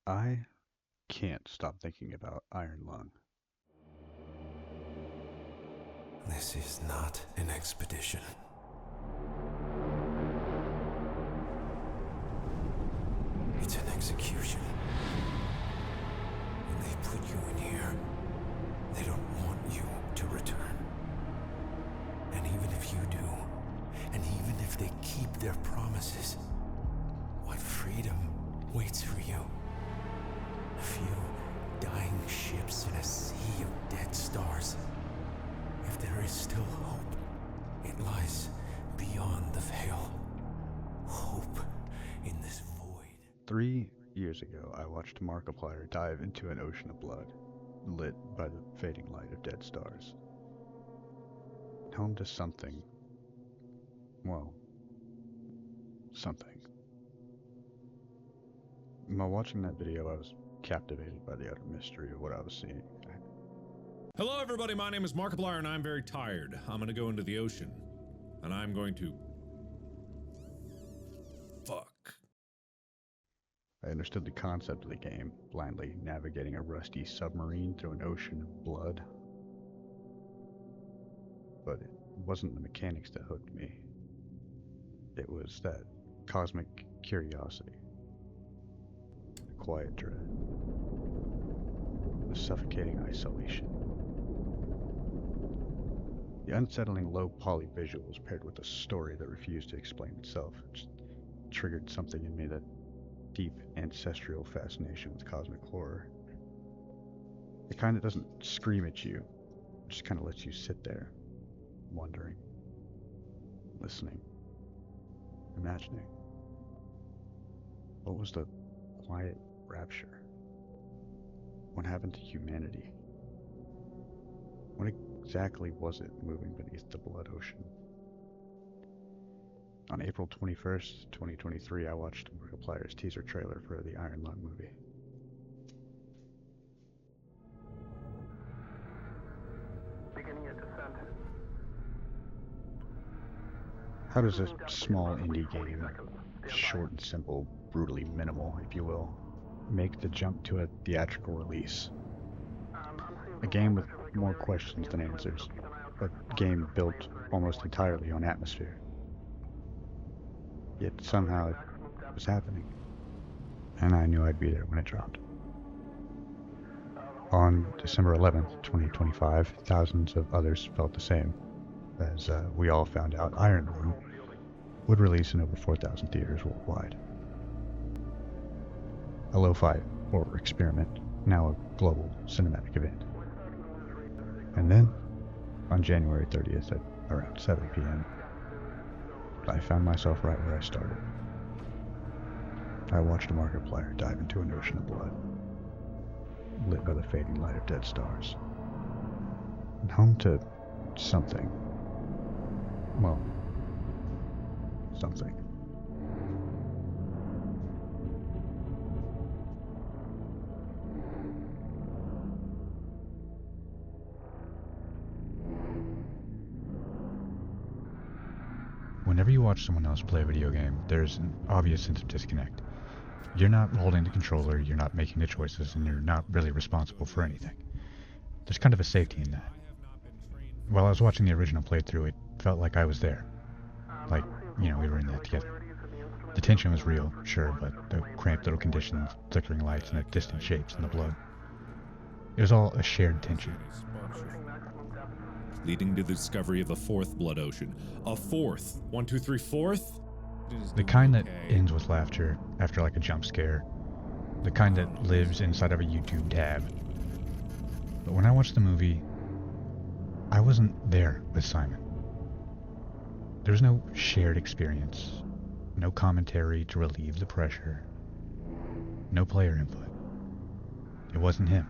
I can't stop thinking about Iron Lung. This is not an expedition. It's an execution. When they put you in here, they don't want you to return. And even if you do, and even if they keep their promises, what freedom waits for you? A few dying ships in a sea of dead stars. If there is still hope, it lies beyond the veil. Hope in this void. 3 years ago, I watched Markiplier dive into an ocean of blood, lit by the fading light of dead stars. Home to something. Well, something. While watching that video, I was captivated by the utter mystery of what I was seeing. Hello everybody, my name is Markiplier and I'm very tired. I'm gonna go into the ocean. And I'm going to... fuck. I understood the concept of the game, blindly navigating a rusty submarine through an ocean of blood. But it wasn't the mechanics that hooked me. It was that cosmic curiosity, the quiet dread, the suffocating isolation. The unsettling low-poly visuals paired with a story that refused to explain itself just triggered something in me, that deep ancestral fascination with cosmic horror. The kind that doesn't scream at you, it just kind of lets you sit there, wondering, listening, imagining. What was the quiet rapture? What happened to humanity? What exactly was it moving beneath the blood ocean? On April 21st, 2023, I watched Markiplier's teaser trailer for the Iron Lung movie. Beginning your descent. How does a small indie game, short and simple, brutally minimal, if you will, make the jump to a theatrical release? A game with more questions than answers. A game built almost entirely on atmosphere. Yet somehow it was happening. And I knew I'd be there when it dropped. On December 11th, 2025, thousands of others felt the same, as we all found out Iron Lung would release in over 4,000 theaters worldwide. A lo-fi horror experiment, now a global cinematic event. And then, on January 30th at around 7 p.m., I found myself right where I started. I watched a Markiplier dive into an ocean of blood, lit by the fading light of dead stars, and home to something. Well, something. Whenever you watch someone else play a video game, there's an obvious sense of disconnect. You're not holding the controller, you're not making the choices, and you're not really responsible for anything. There's kind of a safety in that. While I was watching the original playthrough, it felt like I was there. Like, we were in that together. The tension was real, sure, but the cramped little conditions, flickering lights, and the distant shapes in the blood. It was all a shared tension. Leading to the discovery of the fourth blood ocean. A fourth. 1, 2, 3, fourth? The kind that ends with laughter after like a jump scare. The kind that lives inside of a YouTube tab. But when I watched the movie, I wasn't there with Simon. There was no shared experience, no commentary to relieve the pressure, no player input. It wasn't him.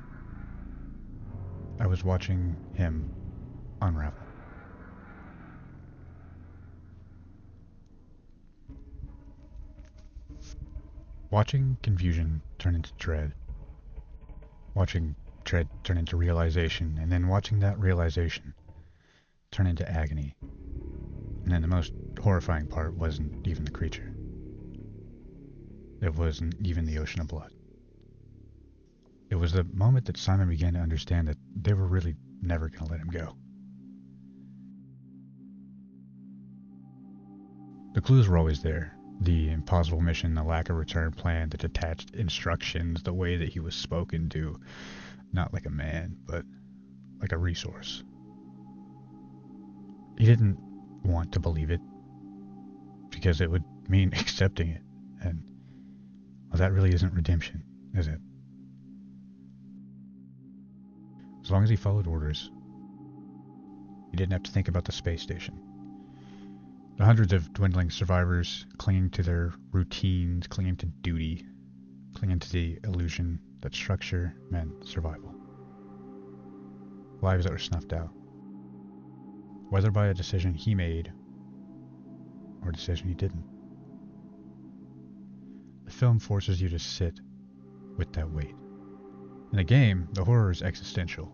I was watching him unravel. Watching confusion turn into dread. Watching dread turn into realization, and then watching that realization turn into agony. And then the most horrifying part wasn't even the creature. It wasn't even the ocean of blood. It was the moment that Simon began to understand that they were really never going to let him go. The clues were always there. The impossible mission, the lack of return plan, the detached instructions, the way that he was spoken to, not like a man, but like a resource. He didn't want to believe it because it would mean accepting it, and well, that really isn't redemption, is it? As long as he followed orders, he didn't have to think about the space station. The hundreds of dwindling survivors clinging to their routines, clinging to duty, clinging to the illusion that structure meant survival. Lives that were snuffed out. Whether by a decision he made or a decision he didn't. The film forces you to sit with that weight. In the game, the horror is existential.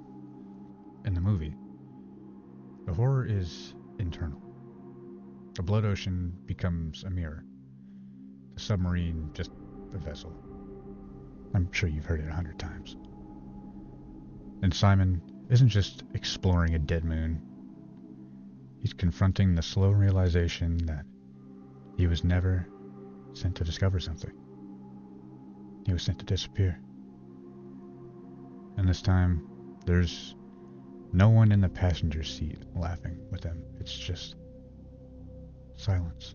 In the movie, the horror is internal. The blood ocean becomes a mirror. The submarine just a vessel. I'm sure you've heard it 100 times. And Simon isn't just exploring a dead moon. He's confronting the slow realization that he was never sent to discover something. He was sent to disappear. And this time, there's no one in the passenger seat laughing with him. It's just silence.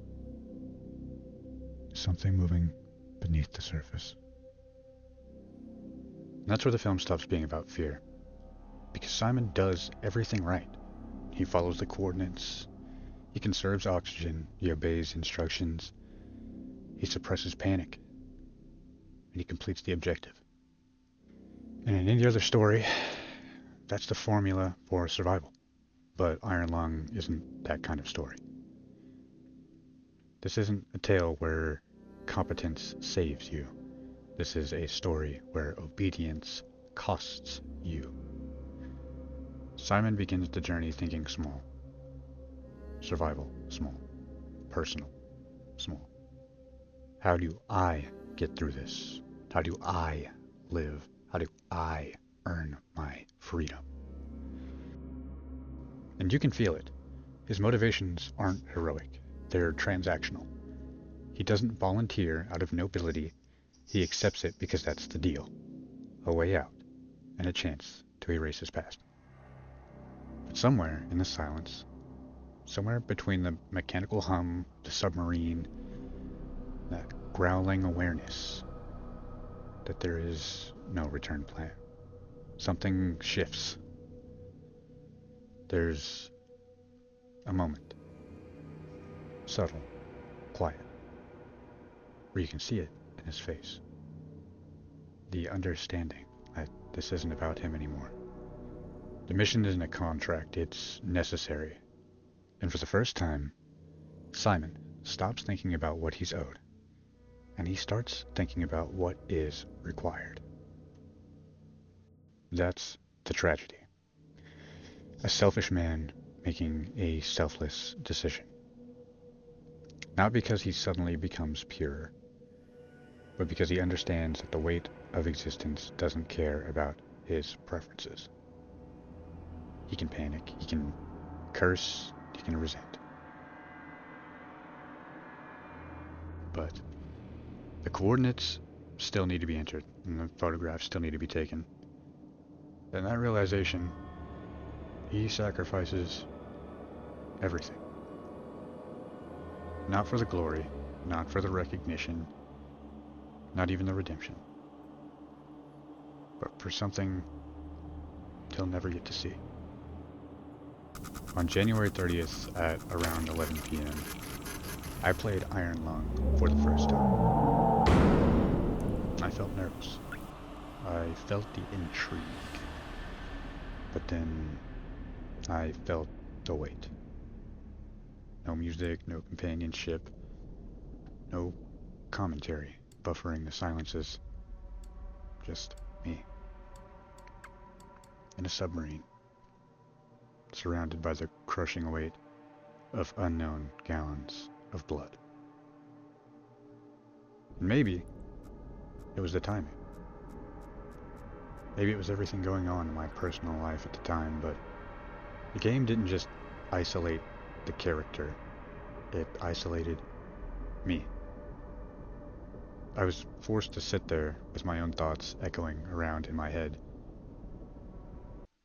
Something moving beneath the surface. And that's where the film stops being about fear. Because Simon does everything right. He follows the coordinates. He conserves oxygen. He obeys instructions. He suppresses panic. And he completes the objective. And in any other story, that's the formula for survival. But Iron Lung isn't that kind of story. This isn't a tale where competence saves you. This is a story where obedience costs you. Simon begins the journey thinking small. Survival, small. Personal, small. How do I get through this? How do I live? How do I earn my freedom? And you can feel it. His motivations aren't heroic. They're transactional. He doesn't volunteer out of nobility. He accepts it because that's the deal. A way out, and a chance to erase his past. But somewhere in the silence, somewhere between the mechanical hum, the submarine, that growling awareness that there is no return plan. Something shifts. There's a moment. Subtle, quiet, where you can see it in his face. The understanding that this isn't about him anymore. The mission isn't a contract, it's necessary. And for the first time, Simon stops thinking about what he's owed, and he starts thinking about what is required. That's the tragedy. A selfish man making a selfless decision. Not because he suddenly becomes pure, but because he understands that the weight of existence doesn't care about his preferences. He can panic, he can curse, he can resent. But the coordinates still need to be entered, and the photographs still need to be taken. And that realization, he sacrifices everything. Not for the glory, not for the recognition, not even the redemption, but for something he'll never get to see. On January 30th at around 11 p.m., I played Iron Lung for the first time. I felt nervous. I felt the intrigue. But then I felt the weight. No music, no companionship, no commentary buffering the silences. Just me. In a submarine, surrounded by the crushing weight of unknown gallons of blood. Maybe it was the timing. Maybe it was everything going on in my personal life at the time, but the game didn't just isolate the character, it isolated me. I was forced to sit there with my own thoughts echoing around in my head.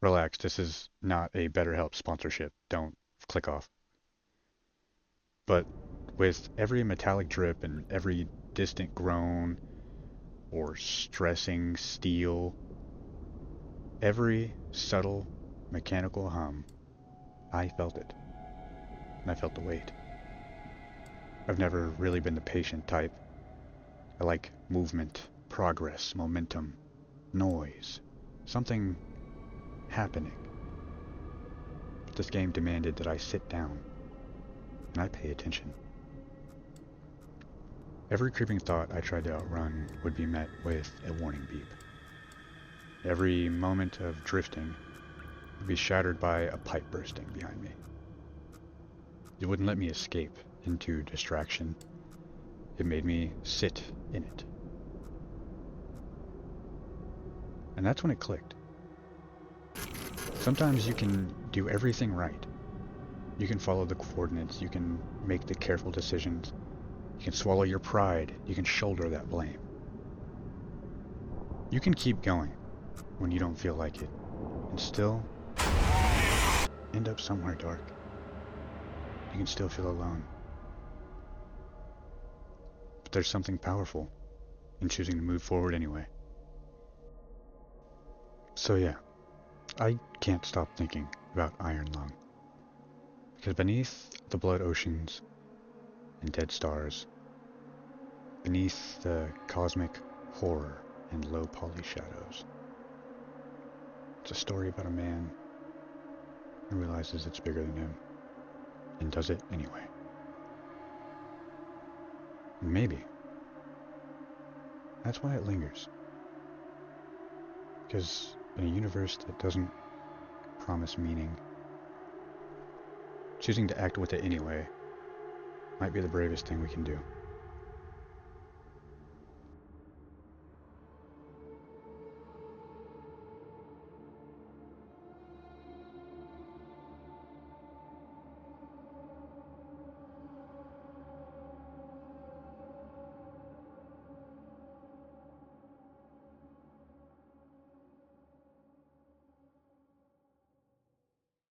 Relax, this is not a BetterHelp sponsorship. Don't click off. But with every metallic drip and every distant groan or stressing steel, every subtle mechanical hum, I felt it. And I felt the weight. I've never really been the patient type. I like movement, progress, momentum, noise, something happening. But this game demanded that I sit down and I pay attention. Every creeping thought I tried to outrun would be met with a warning beep. Every moment of drifting would be shattered by a pipe bursting behind me. It wouldn't let me escape into distraction. It made me sit in it. And that's when it clicked. Sometimes you can do everything right. You can follow the coordinates, you can make the careful decisions, you can swallow your pride, you can shoulder that blame. You can keep going when you don't feel like it, and still end up somewhere dark. You can still feel alone. But there's something powerful in choosing to move forward anyway. So yeah, I can't stop thinking about Iron Lung. Because beneath the blood oceans and dead stars, beneath the cosmic horror and low poly shadows, it's a story about a man who realizes it's bigger than him and does it anyway. And maybe that's why it lingers. Because in a universe that doesn't promise meaning, choosing to act with it anyway might be the bravest thing we can do.